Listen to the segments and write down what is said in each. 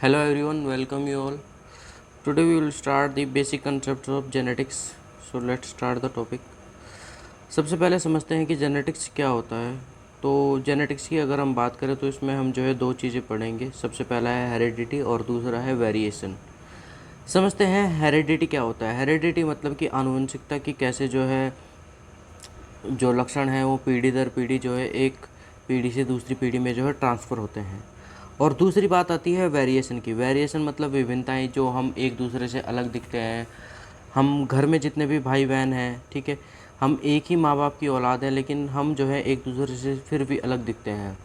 Hello everyone, welcome you all. Today we will start the basic concepts of genetics. So let's start the topic. सबसे पहले समझते हैं कि genetics क्या होता है। तो जेनेटिक्स की अगर हम बात करें तो इसमें हम जो है दो चीज़ें पढ़ेंगे। सबसे पहला है हेरिडिटी और दूसरा है वेरिएशन। समझते हैं हेरिडिटी क्या होता है। हेरिडिटी मतलब कि आनुवंशिकता की कैसे जो है जो लक्षण हैं वो पीढ़ी दर पीढ़ी जो है एक पीढ़ी से दूसरी पीढ़ी में जो है ट्रांसफ़र होते हैं। और दूसरी बात आती है वेरिएशन की। वेरिएशन मतलब विभिन्नताएं, जो हम एक दूसरे से अलग दिखते हैं। हम घर में जितने भी भाई बहन हैं, ठीक है, हम एक ही माँ बाप की औलाद हैं, लेकिन हम जो है एक दूसरे से फिर भी अलग दिखते हैं।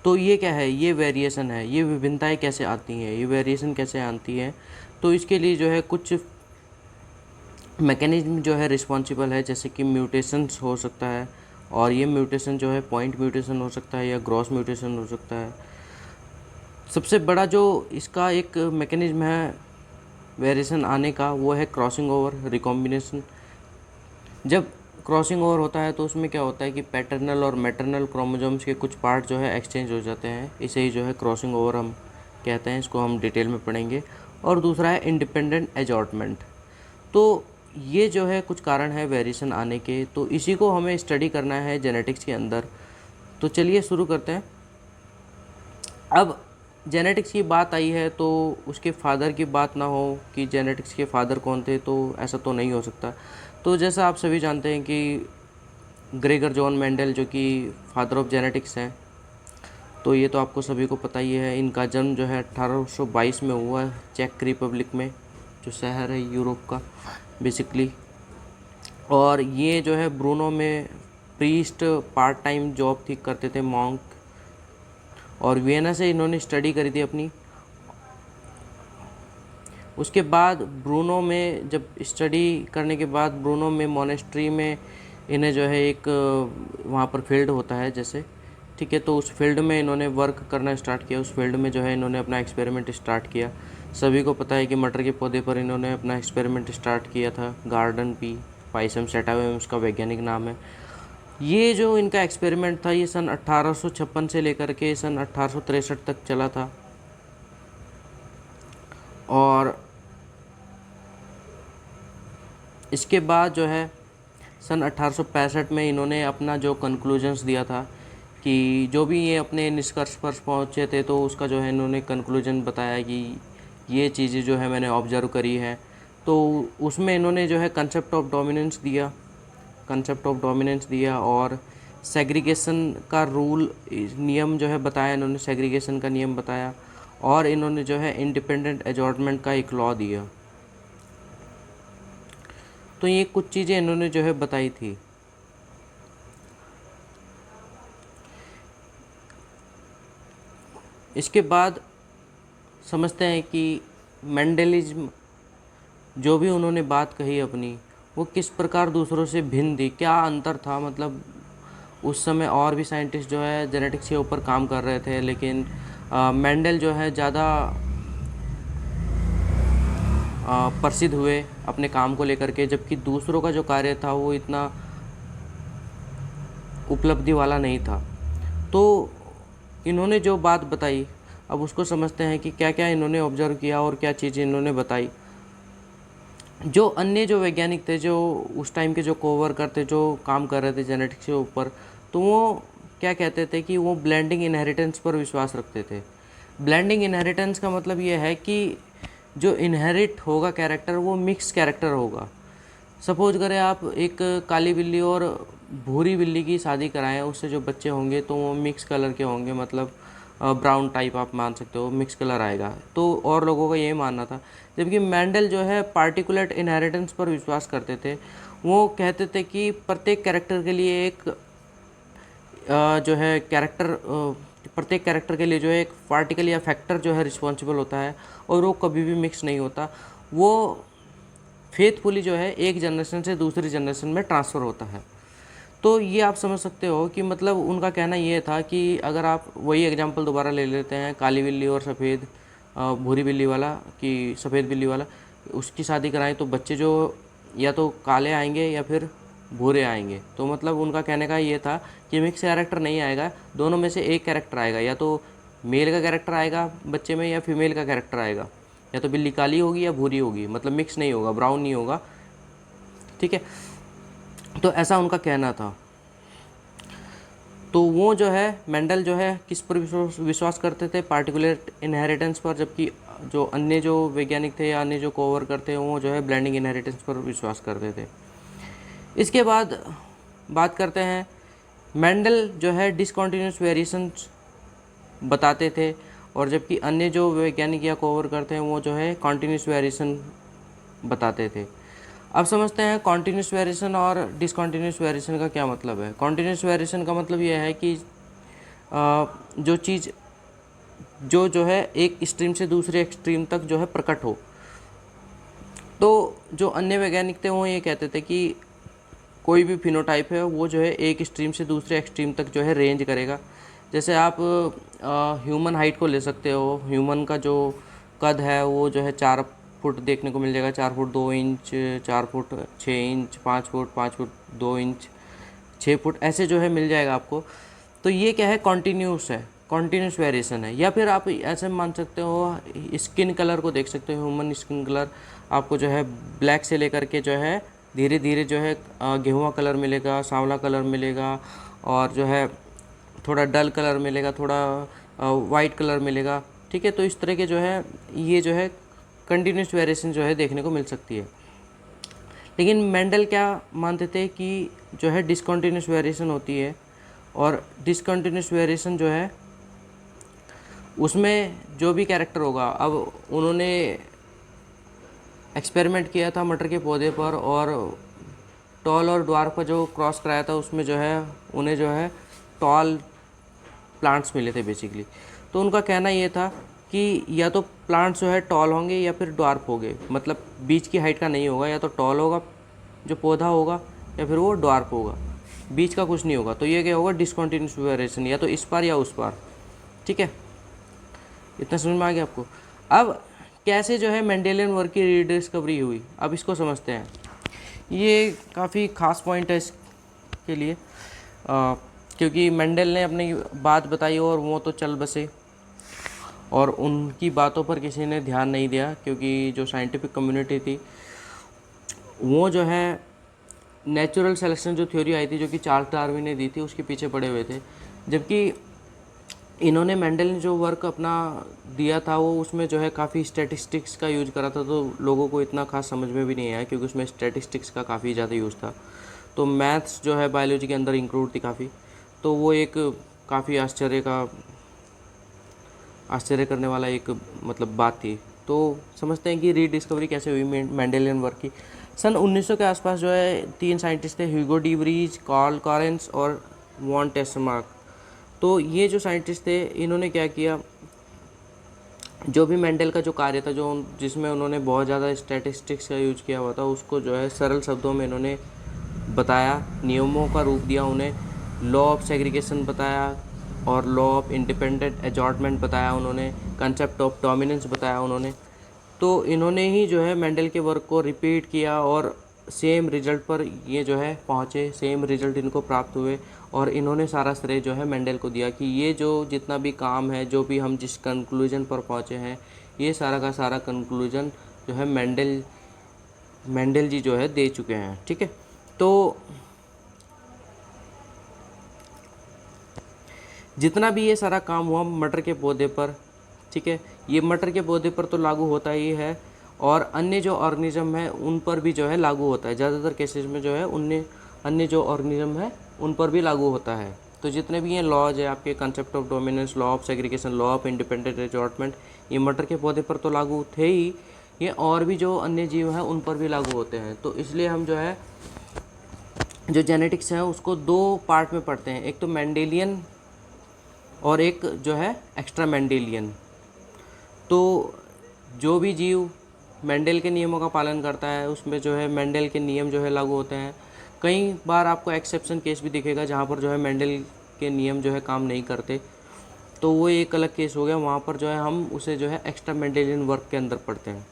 तो ये क्या है, ये वेरिएशन है। ये विभिन्नताएं कैसे आती हैं, ये वेरिएशन कैसे आती हैं, तो इसके लिए जो है कुछ मैकेनिज्म जो है रिस्पॉन्सिबल है। जैसे कि म्यूटेशंस हो सकता है, और ये म्यूटेशन जो है पॉइंट म्यूटेशन हो सकता है या ग्रॉस म्यूटेशन हो सकता है। सबसे बड़ा जो इसका एक मैकेनिज्म है वेरिएशन आने का, वो है क्रॉसिंग ओवर, रिकॉम्बिनेशन। जब क्रॉसिंग ओवर होता है तो उसमें क्या होता है कि पैटर्नल और मैटरनल क्रोमोसोम्स के कुछ पार्ट जो है एक्सचेंज हो जाते हैं। इसे ही जो है क्रॉसिंग ओवर हम कहते हैं। इसको हम डिटेल में पढ़ेंगे। और दूसरा है इंडिपेंडेंट एजॉर्टमेंट। तो ये जो है कुछ कारण है वेरिएशन आने के, तो इसी को हमें स्टडी करना है जेनेटिक्स के अंदर। तो चलिए शुरू करते हैं। अब जेनेटिक्स की बात आई है तो उसके फादर की बात ना हो कि जेनेटिक्स के फादर कौन थे, तो ऐसा तो नहीं हो सकता। तो जैसा आप सभी जानते हैं कि ग्रेगर जॉन मेंडल जो कि फादर ऑफ जेनेटिक्स हैं, तो ये तो आपको सभी को पता ही है। इनका जन्म जो है 1822 में हुआ है, चेक रिपब्लिक में, जो शहर है यूरोप का बेसिकली। और ये जो है ब्रूनो में प्रीस्ट पार्ट टाइम जॉब थी करते थे, मॉन्क। और वियना से इन्होंने स्टडी करी थी अपनी। उसके बाद ब्रूनो में जब स्टडी करने के बाद ब्रूनो में मोनेस्ट्री में इन्हें जो है एक वहाँ पर फील्ड होता है जैसे, ठीक है, तो उस फील्ड में इन्होंने वर्क करना स्टार्ट किया। उस फील्ड में जो है इन्होंने अपना एक्सपेरिमेंट स्टार्ट किया। सभी को पता है कि मटर के पौधे पर इन्होंने अपना एक्सपेरिमेंट स्टार्ट किया था। गार्डन पी पाइसम सेटावेम उसका वैज्ञानिक नाम है। ये जो इनका एक्सपेरिमेंट था ये सन 1856 से लेकर के सन 1863 तक चला था। और इसके बाद जो है सन 1865 में इन्होंने अपना जो कंक्लूजन्स दिया था कि जो भी ये अपने निष्कर्ष पर पहुँचे थे, तो उसका जो है इन्होंने कंक्लूजन बताया कि ये चीज़ें जो है मैंने ऑब्जर्व करी है। तो उसमें इन्होंने जो है कंसेप्ट ऑफ डोमिनेंस दिया और सेग्रीगेशन का रूल नियम जो है बताया। इन्होंने सेग्रीगेशन का नियम बताया और इन्होंने जो है इंडिपेंडेंट एजॉर्टमेंट का एक लॉ दिया। तो ये कुछ चीज़ें इन्होंने जो है बताई थी। इसके बाद समझते हैं कि मेंडलिज्म जो भी उन्होंने बात कही अपनी, वो किस प्रकार दूसरों से भिन्न थी, क्या अंतर था। मतलब उस समय और भी साइंटिस्ट जो है जेनेटिक्स के ऊपर काम कर रहे थे, लेकिन मेंडल जो है ज़्यादा प्रसिद्ध हुए अपने काम को लेकर के, जबकि दूसरों का जो कार्य था वो इतना उपलब्धि वाला नहीं था। तो इन्होंने जो बात बताई, अब उसको समझते हैं कि क्या क्या इन्होंने ऑब्जर्व किया और क्या चीज़ें इन्होंने बताई। जो अन्य जो वैज्ञानिक थे, जो उस टाइम के जो कोवर्कर थे, जो काम कर रहे थे जेनेटिक्स के ऊपर, तो वो क्या कहते थे कि वो ब्लेंडिंग इनहेरिटेंस पर विश्वास रखते थे। ब्लेंडिंग इनहेरिटेंस का मतलब ये है कि जो इनहेरिट होगा कैरेक्टर, वो मिक्स कैरेक्टर होगा। सपोज करें आप एक काली बिल्ली और भूरी बिल्ली की शादी कराएं, उससे जो बच्चे होंगे तो वो मिक्स कलर के होंगे, मतलब ब्राउन टाइप आप मान सकते हो, मिक्स कलर आएगा। तो और लोगों का यही मानना था। जबकि मेंडल जो है पार्टिकुलर इनहेरिटेंस पर विश्वास करते थे। वो कहते थे कि प्रत्येक कैरेक्टर के लिए एक जो है प्रत्येक कैरेक्टर के लिए जो है एक पार्टिकल या फैक्टर जो है रिस्पॉन्सिबल होता है, और वो कभी भी मिक्स नहीं होता। वो फेथफुली जो है एक जनरेशन से दूसरी जनरेशन में ट्रांसफ़र होता है। तो ये आप समझ सकते हो कि मतलब उनका कहना ये था कि अगर आप वही एग्जांपल दोबारा ले लेते हैं, काली बिल्ली और सफ़ेद भूरी बिल्ली वाला, कि सफ़ेद बिल्ली वाला, उसकी शादी कराएं तो बच्चे जो या तो काले आएंगे या फिर भूरे आएंगे। तो मतलब उनका कहने का ये था कि मिक्स कैरेक्टर नहीं आएगा, दोनों में से एक कैरेक्टर आएगा, या तो मेल का कैरेक्टर आएगा बच्चे में या फीमेल का कैरेक्टर आएगा, या तो बिल्ली काली होगी या भूरी होगी, मतलब मिक्स नहीं होगा, ब्राउन नहीं होगा, ठीक है। तो ऐसा उनका कहना था। तो वो जो है मेंडल जो है किस पर विश्वास करते थे, पार्टिकुलर इनहेरिटेंस पर, जबकि जो अन्य जो वैज्ञानिक थे या अन्य जो कोवर्कर थे वो जो है ब्लेंडिंग इनहेरिटेंस पर विश्वास करते थे। इसके बाद बात करते हैं, मेंडल जो है डिसकंटिन्यूस वेरिएशंस बताते थे, और जबकि अन्य जो वैज्ञानिक या कोवर्कर थे वो जो है कॉन्टिन्यूस वेरिएशन बताते थे। अब समझते हैं कॉन्टिन्यूस वेरिएशन और डिसकंटिन्यूस वेरिएशन का क्या मतलब है। कॉन्टिन्यूस वेरिएशन का मतलब यह है कि जो चीज़ जो है एक एक्सट्रीम से दूसरे एक्सट्रीम तक जो है प्रकट हो। तो जो अन्य वैज्ञानिक थे वो ये कहते थे कि कोई भी फिनोटाइप है वो जो है एक एक्सट्रीम से दूसरे एक्सट्रीम तक जो है रेंज करेगा। जैसे आप ह्यूमन हाइट को ले सकते हो, ह्यूमन का जो कद है वो जो है 4 फुट देखने को मिल जाएगा, 4 foot 2 inch, 4 foot 6 inch, 5 foot 5 foot 2 inch, 6 foot, ऐसे जो है मिल जाएगा आपको। तो ये क्या है, कॉन्टीन्यूस है, कॉन्टीन्यूस वेरिएशन है। या फिर आप ऐसे मान सकते हो, स्किन कलर को देख सकते हो, ह्यूमन स्किन कलर आपको जो है ब्लैक से लेकर के जो है धीरे धीरे जो है गेहुआ कलर मिलेगा, सांवला कलर मिलेगा, और जो है थोड़ा डल कलर मिलेगा, थोड़ा वाइट कलर मिलेगा, ठीक है। तो इस तरह के जो है ये जो है कंटिन्यूस वेरिएशन जो है देखने को मिल सकती है। लेकिन मेंडल क्या मानते थे कि जो है डिसकंटिन्यूस वेरिएशन होती है, और डिसकंटिन्यूस वेरिएशन जो है उसमें जो भी कैरेक्टर होगा, अब उन्होंने एक्सपेरिमेंट किया था मटर के पौधे पर, और टॉल और ड्वार्फ का जो क्रॉस कराया था उसमें जो है उन्हें जो है टॉल प्लांट्स मिले थे बेसिकली। तो उनका कहना ये था कि या तो प्लांट्स जो है टॉल होंगे या फिर ड्वार्फ होंगे, मतलब बीच की हाइट का नहीं होगा, या तो टॉल होगा जो पौधा होगा या फिर वो ड्वार्फ होगा, बीच का कुछ नहीं होगा। तो ये क्या होगा, डिसकंटिन्यूस वेरिएशन, या तो इस पार या उस पार, ठीक है। इतना समझ में आ गया आपको। अब कैसे जो है मेंडेलियन वर्क की रीडिस्कवरी हुई, अब इसको समझते हैं। ये काफ़ी खास पॉइंट है इसके लिए, क्योंकि मेंडल ने अपनी बात बताई और वो तो चल बसे, और उनकी बातों पर किसी ने ध्यान नहीं दिया, क्योंकि जो साइंटिफिक कम्युनिटी थी वो जो है नेचुरल सिलेक्शन जो थ्योरी आई थी, जो कि चार्ल्स डार्विन ने दी थी, उसके पीछे पड़े हुए थे। जबकि इन्होंने मेंडल ने जो वर्क अपना दिया था वो उसमें जो है काफ़ी स्टैटिस्टिक्स का यूज करा था, तो लोगों को इतना खास समझ में भी नहीं आया, क्योंकि उसमें स्टैटिस्टिक्स का काफ़ी ज़्यादा यूज़ था। तो मैथ्स जो है बायोलॉजी के अंदर इंक्लूड थी काफ़ी, तो वो एक काफ़ी आश्चर्य करने वाला एक मतलब बात थी। तो समझते हैं कि रीडिस्कवरी कैसे हुई मेंडेलियन वर्क की। सन 1900 के आसपास जो है 3 साइंटिस्ट थे, Hugo de Vries, Carl Correns और वॉन टेस्मार्क। तो ये जो साइंटिस्ट थे इन्होंने क्या किया, जो भी मेंडल का जो कार्य था, जो जिसमें उन्होंने बहुत ज़्यादा स्टैटिस्टिक्स का यूज किया हुआ था, उसको जो है सरल शब्दों में इन्होंने बताया, नियमों का रूप दिया उन्हें, लॉ ऑफ सेग्रीगेशन बताया, और लॉ ऑफ इंडिपेंडेंट एजॉर्टमेंट बताया उन्होंने, कंसेप्ट ऑफ डोमिनेंस बताया उन्होंने। तो इन्होंने ही जो है मेंडल के वर्क को रिपीट किया, और सेम रिजल्ट पर ये जो है पहुँचे, सेम रिजल्ट इनको प्राप्त हुए, और इन्होंने सारा श्रेय जो है मेंडल को दिया कि ये जो जितना भी काम है, जो भी हम जिस कंक्लूजन पर पहुँचे हैं, ये सारा का सारा कंक्लूजन जो है मेंडल जी जो है दे चुके हैं, ठीक है। तो जितना भी ये सारा काम हुआ मटर के पौधे पर, ठीक है, ये मटर के पौधे पर तो लागू होता ही है, और अन्य जो ऑर्गेनिज्म है उन पर भी जो है लागू होता है। ज़्यादातर केसेस में जो है अन्य जो ऑर्गेनिज्म है उन पर भी लागू होता है। तो जितने भी ये लॉज है आपके, concept of dominance, law of segregation, law of independent assortment, ये मटर के पौधे पर तो लागू थे ही, ये और भी जो अन्य जीव हैं उन पर भी लागू होते हैं। तो इसलिए हम जो है जो जेनेटिक्स है उसको 2 पार्ट में पढ़ते हैं, एक तो मेंडेलियन और एक जो है एक्स्ट्रा मेंडेलियन। तो जो भी जीव मेंडल के नियमों का पालन करता है उसमें जो है मेंडल के नियम जो है लागू होते हैं। कई बार आपको एक्सेप्शन केस भी दिखेगा जहाँ पर जो है मेंडल के नियम जो है काम नहीं करते, तो वो एक अलग केस हो गया, वहाँ पर जो है हम उसे जो है एक्स्ट्रा मेंडेलियन वर्क के अंदर पढ़ते हैं।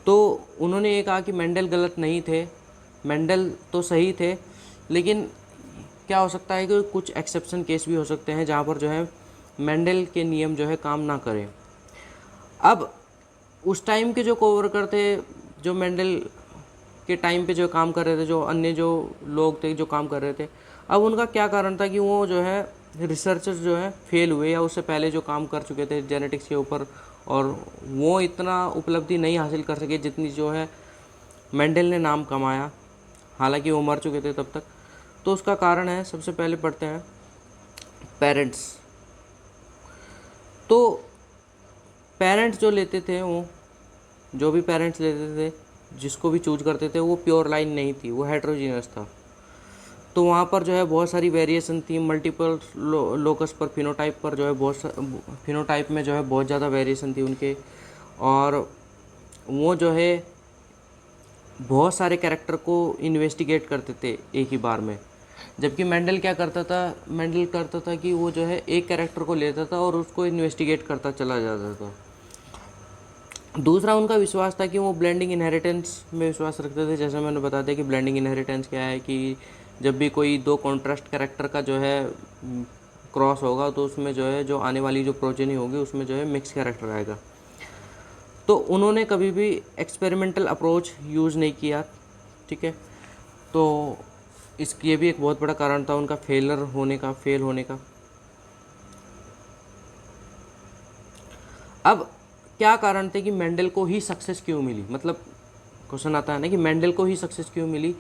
तो उन्होंने ये कहा कि मेंडल गलत नहीं थे, मेंडल तो सही थे, लेकिन क्या हो सकता है कि कुछ एक्सेप्शन केस भी हो सकते हैं जहाँ पर जो है मेंडल के नियम जो है काम ना करें। अब उस टाइम के जो कोवर्कर थे, जो मेंडल के टाइम पे जो काम कर रहे थे, जो अन्य जो लोग थे जो काम कर रहे थे, अब उनका क्या कारण था कि वो जो है रिसर्चर्स जो है फेल हुए या उससे पहले जो काम कर चुके थे जेनेटिक्स के ऊपर, और वो इतना उपलब्धि नहीं हासिल कर सके जितनी जो है मेंडल ने नाम कमाया, हालांकि वो मर चुके थे तब तक। तो उसका कारण है, सबसे पहले पढ़ते हैं पेरेंट्स। तो पेरेंट्स जो लेते थे, वो जो भी पेरेंट्स लेते थे, जिसको भी चूज करते थे, वो प्योर लाइन नहीं थी, वो हेट्रोजीनियस था। तो वहाँ पर जो है बहुत सारी वेरिएशन थी, मल्टीपल लोकस पर, फिनोटाइप पर जो है फिनोटाइप में जो है बहुत ज़्यादा वेरिएशन थी उनके, और वो जो है बहुत सारे कैरेक्टर को इन्वेस्टिगेट करते थे एक ही बार में। जबकि मेंडल क्या करता था, मेंडल करता था कि वो जो है एक कैरेक्टर को लेता था और उसको इन्वेस्टिगेट करता चला जाता था। दूसरा उनका विश्वास था कि वो ब्लेंडिंग इनहेरिटेंस में विश्वास रखते थे। जैसे मैंने बता दिया कि ब्लेंडिंग इनहेरिटेंस क्या है, कि जब भी कोई दो कॉन्ट्रास्ट कैरेक्टर का जो है क्रॉस होगा, तो उसमें जो है जो आने वाली जो प्रोजेनी होगी उसमें जो है मिक्स कैरेक्टर आएगा। तो उन्होंने कभी भी एक्सपेरिमेंटल अप्रोच यूज़ नहीं किया, ठीक है। तो ये भी एक बहुत बड़ा कारण था उनका फेल होने का। अब क्या कारण थे कि मेंडल को ही सक्सेस क्यों मिली, मतलब क्वेश्चन आता है ना कि मेंडल को ही सक्सेस क्यों मिली,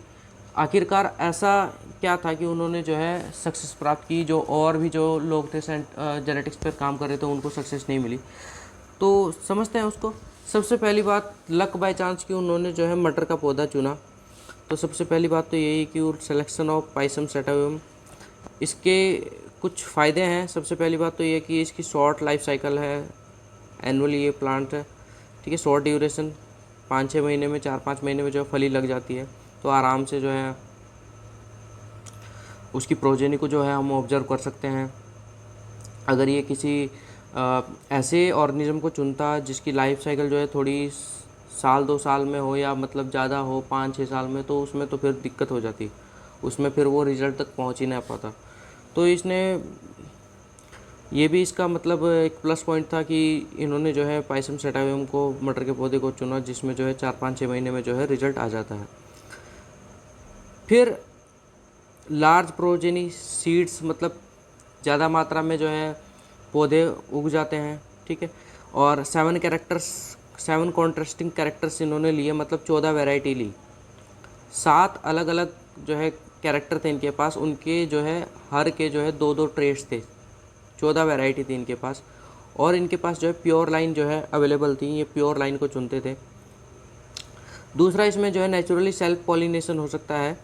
आखिरकार ऐसा क्या था कि उन्होंने जो है सक्सेस प्राप्त की, जो और भी जो लोग थे जेनेटिक्स पर काम कर रहे थे उनको सक्सेस नहीं मिली। तो समझते हैं उसको। सबसे पहली बात, लक बाय चांस कि उन्होंने जो है मटर का पौधा चुना। तो सबसे पहली बात तो यही कि सिलेक्शन ऑफ पाइसम सेटावियम, इसके कुछ फ़ायदे हैं। सबसे पहली बात तो ये कि इसकी शॉर्ट लाइफ साइकिल है, एनुअली ये प्लांट है, ठीक है। शॉर्ट ड्यूरेशन, 5-6 महीने में, 4-5 महीने में जो फली लग जाती है, तो आराम से जो है उसकी प्रोजेनी को जो है हम ऑब्जर्व कर सकते हैं। अगर ये किसी ऐसे ऑर्गेनिज्म को चुनता जिसकी लाइफ साइकिल जो है थोड़ी 1-2 साल में हो, या मतलब ज़्यादा हो 5-6 साल में, तो उसमें तो फिर दिक्कत हो जाती, उसमें फिर वो रिज़ल्ट तक पहुंच ही नहीं पाता। तो इसने ये भी इसका मतलब एक प्लस पॉइंट था कि इन्होंने जो है पाइसम सेटावियम को, मटर के पौधे को चुना, जिसमें जो है 4-5-6 महीने में जो है रिजल्ट आ जाता है। फिर लार्ज प्रोजेनी सीड्स, मतलब ज़्यादा मात्रा में जो है पौधे उग जाते हैं, ठीक है। और 7 कॉन्ट्रास्टिंग कैरेक्टर्स इन्होंने लिए, मतलब 14 वैरायटी ली। 7 अलग अलग जो है कैरेक्टर थे इनके पास, उनके जो है हर के जो है 2-2 ट्रेट्स थे। 14 वैरायटी थी इनके पास, और इनके पास जो है प्योर लाइन जो है अवेलेबल थी, ये प्योर लाइन को चुनते थे। दूसरा, इसमें जो है नेचुरली सेल्फ पॉलिनेशन हो सकता है,